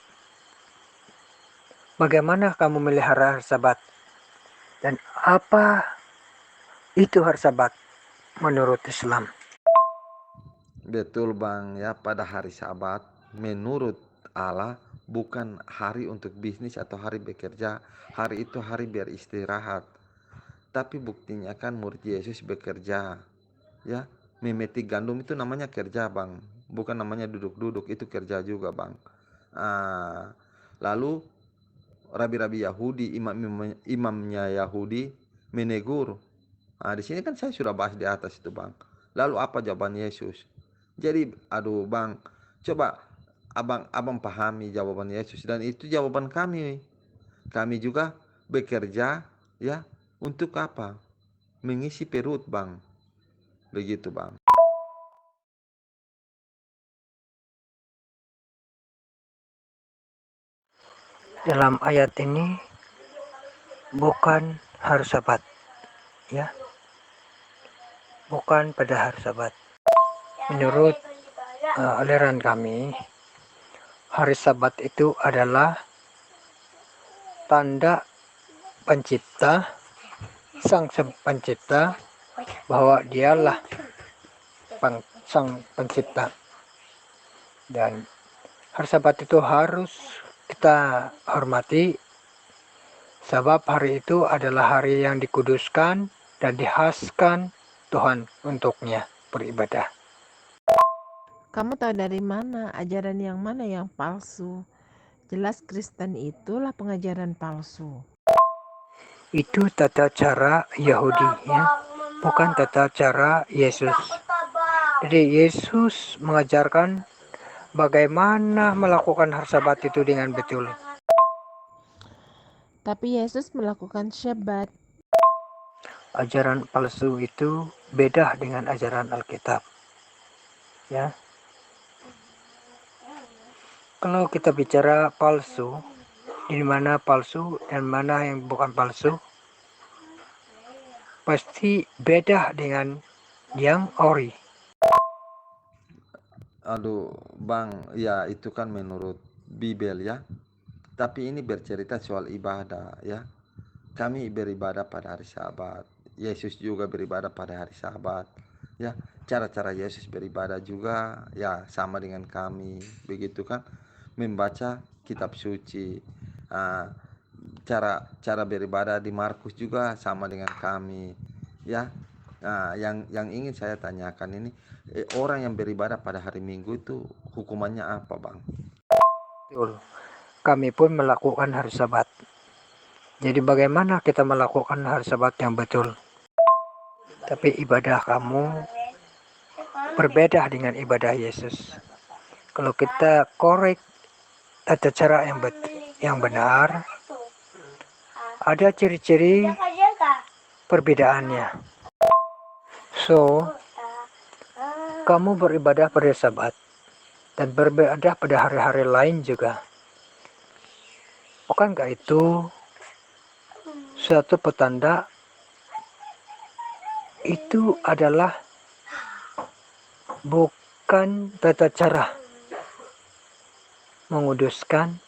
Bagaimana kamu melihara hari Sabat? Dan apa itu hari Sabat menurut Islam? Betul Bang ya, pada hari Sabat menurut Allah bukan hari untuk bisnis atau hari bekerja. Hari itu hari beristirahat. Tapi buktinya kan murid Yesus bekerja ya. Memetik gandum itu namanya kerja Bang, bukan namanya duduk-duduk, itu kerja juga Bang. Lalu rabi-rabi Yahudi, imamnya Yahudi menegur. Di sini kan saya sudah bahas di atas itu Bang. Lalu apa jawaban Yesus? Jadi aduh Bang, coba abang pahami jawaban Yesus, dan itu jawaban kami. Kami juga bekerja ya, untuk apa? Mengisi perut Bang. Begitu Bang. Dalam ayat ini bukan hari Sabat, ya. Bukan pada hari Sabat. Menurut aliran kami, hari Sabat itu adalah tanda pencipta, sang pencipta, bahwa dialah sang pencipta. Dan hari Sabat itu harus kita hormati Sebab hari itu adalah hari yang dikuduskan dan dihaskan Tuhan untuknya beribadah. Kamu tahu dari mana ajaran yang mana yang palsu? Jelas Kristen itulah pengajaran palsu. Itu tata cara Yahudi, ya, bukan tata cara Yesus. Jadi Yesus mengajarkan bagaimana melakukan hari Sabat itu dengan betul. Tapi Yesus melakukan Syabat. Ajaran palsu itu beda dengan ajaran Alkitab. Ya. Kalau kita bicara palsu, di mana palsu dan mana yang bukan palsu, pasti beda dengan yang ori. Aduh, Bang, ya itu kan menurut Bibel ya. Tapi ini bercerita soal ibadah ya. Kami beribadah pada hari Sabat. Yesus juga beribadah pada hari Sabat. Ya, cara-cara Yesus beribadah juga ya sama dengan kami, begitu kan? Membaca kitab suci. Ah, cara beribadah di Markus juga sama dengan kami. Ya. Nah, yang ingin saya tanyakan ini, orang yang beribadah pada hari Minggu itu hukumannya apa, Bang? Betul. Kami pun melakukan hari Sabat. Jadi bagaimana kita melakukan hari Sabat yang betul? Tapi ibadah kamu berbeda dengan ibadah Yesus. Kalau kita korek tata cara yang benar, ada ciri-ciri perbedaannya. So, kamu beribadah pada Sabat dan beribadah pada hari-hari lain juga. Bukankah itu suatu petanda itu adalah bukan tata cara menguduskan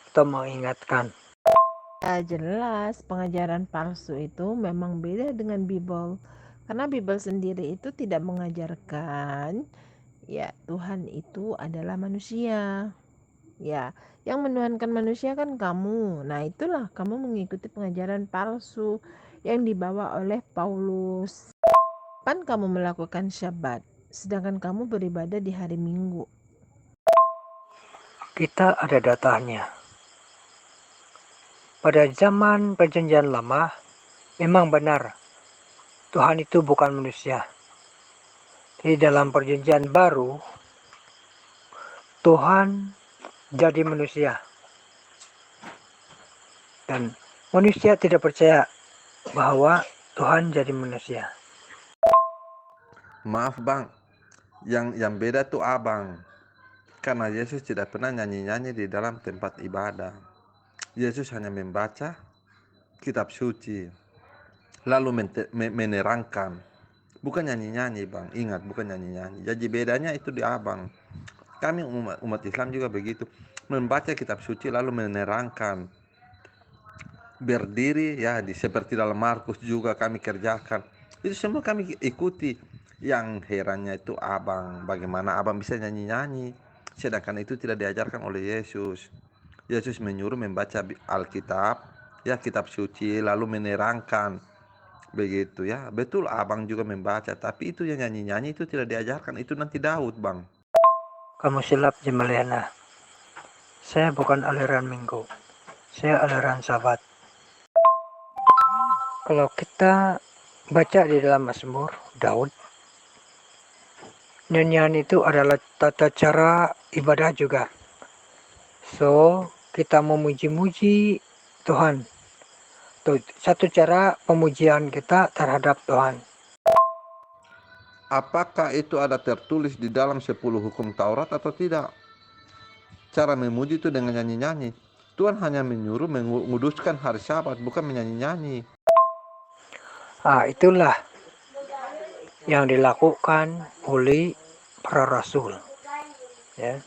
atau mengingatkan? Ya, jelas pengajaran palsu itu memang beda dengan Bible. Karena Bible sendiri itu tidak mengajarkan ya Tuhan itu adalah manusia. Ya, yang menuhankan manusia kan kamu. Nah, itulah kamu mengikuti pengajaran palsu yang dibawa oleh Paulus. Kapan kamu melakukan Syabat, sedangkan kamu beribadah di hari Minggu? Kita ada datanya. Pada zaman Perjanjian Lama, memang benar Tuhan itu bukan manusia. Di dalam Perjanjian Baru, Tuhan jadi manusia. Dan manusia tidak percaya bahwa Tuhan jadi manusia. Maaf, Bang. Yang beda tuh Abang. Karena Yesus tidak pernah nyanyi-nyanyi di dalam tempat ibadah. Yesus hanya membaca kitab suci, lalu menerangkan. Bukan nyanyi-nyanyi, Bang. Ingat, bukan nyanyi-nyanyi. Jadi bedanya itu di Abang. Kami umat Islam juga begitu. Membaca kitab suci lalu menerangkan. Berdiri ya seperti dalam Markus juga kami kerjakan. Itu semua kami ikuti. Yang herannya itu Abang, bagaimana Abang bisa nyanyi-nyanyi sedangkan itu tidak diajarkan oleh Yesus. Yesus menyuruh membaca Alkitab, ya kitab suci, lalu menerangkan. Begitu ya. Betul Abang juga membaca, tapi itu yang nyanyi-nyanyi itu tidak diajarkan. Itu nanti Daud, Bang. Kamu silap, Jemaliana. Saya bukan aliran Minggu. Saya aliran Sabat. Kalau kita baca di dalam Mazmur Daud, nyanyian itu adalah tata cara ibadah juga. So, kita memuji-muji Tuhan. Itu satu cara pemujian kita terhadap Tuhan. Apakah itu ada tertulis di dalam 10 hukum Taurat atau tidak? Cara memuji itu dengan nyanyi-nyanyi. Tuhan hanya menyuruh menguduskan hari Sabat, bukan menyanyi-nyanyi. Itulah yang dilakukan oleh para rasul, ya,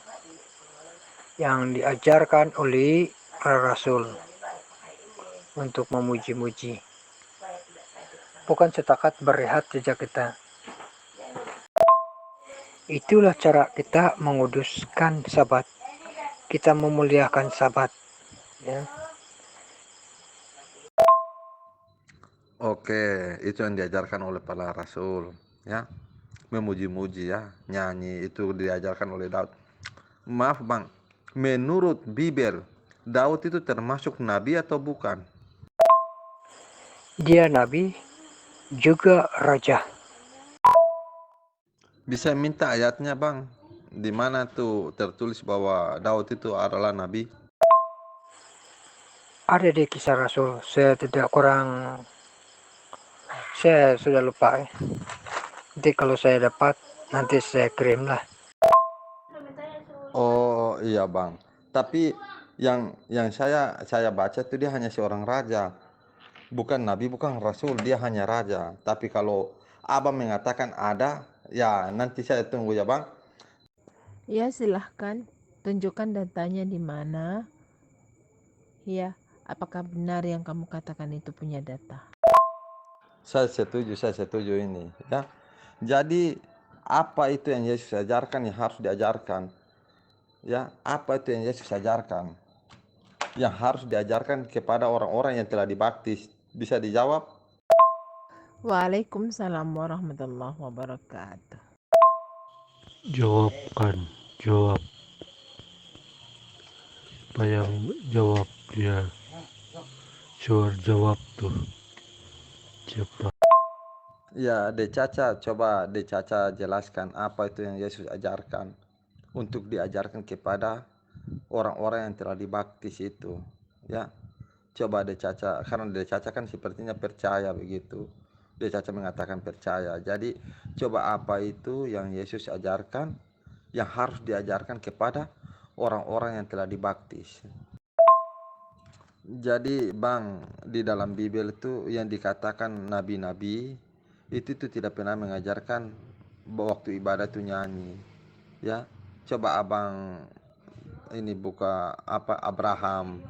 yang diajarkan oleh para rasul untuk memuji-muji, bukan setakat berehat saja kita. Itulah cara kita menguduskan Sabat, kita memuliakan Sabat, ya. Oke, itu yang diajarkan oleh para rasul, ya. Memuji-muji ya, nyanyi itu diajarkan oleh Daud. Maaf Bang, menurut Bible, Daud itu termasuk nabi atau bukan? Dia nabi juga raja. Bisa minta ayatnya Bang? Di mana tuh tertulis bahwa Daud itu adalah nabi? Ada di Kisah Rasul, saya sudah lupa. Nanti kalau saya dapat, nanti saya kirim lah. Oh iya Bang. Tapi yang saya baca itu dia hanya seorang raja, bukan nabi, bukan rasul, dia hanya raja. Tapi kalau Abang mengatakan ada, ya nanti saya tunggu ya Bang. Ya, silahkan tunjukkan datanya di mana. Ya, apakah benar yang kamu katakan itu punya data? Saya setuju ini ya. Jadi apa itu yang Yesus ajarkan yang harus diajarkan? Ya, apa itu yang Yesus ajarkan? Yang harus diajarkan kepada orang-orang yang telah dibaptis. Bisa dijawab? Waalaikumsalam warahmatullahi wabarakatuh. Jawabkan, jawab. Apa yang jawab dia? Suruh jawab tuh, cepat. Ya, Caca, coba Caca jelaskan apa itu yang Yesus ajarkan untuk diajarkan kepada orang-orang yang telah dibaptis itu. Ya, coba Caca, karena Caca kan sepertinya percaya begitu. Caca mengatakan percaya. Jadi, coba apa itu yang Yesus ajarkan yang harus diajarkan kepada orang-orang yang telah dibaptis. Jadi Bang, di dalam Bible itu yang dikatakan nabi-nabi itu tuh tidak pernah mengajarkan bahwa waktu ibadah itu nyanyi. Ya, coba Abang ini buka apa Abraham,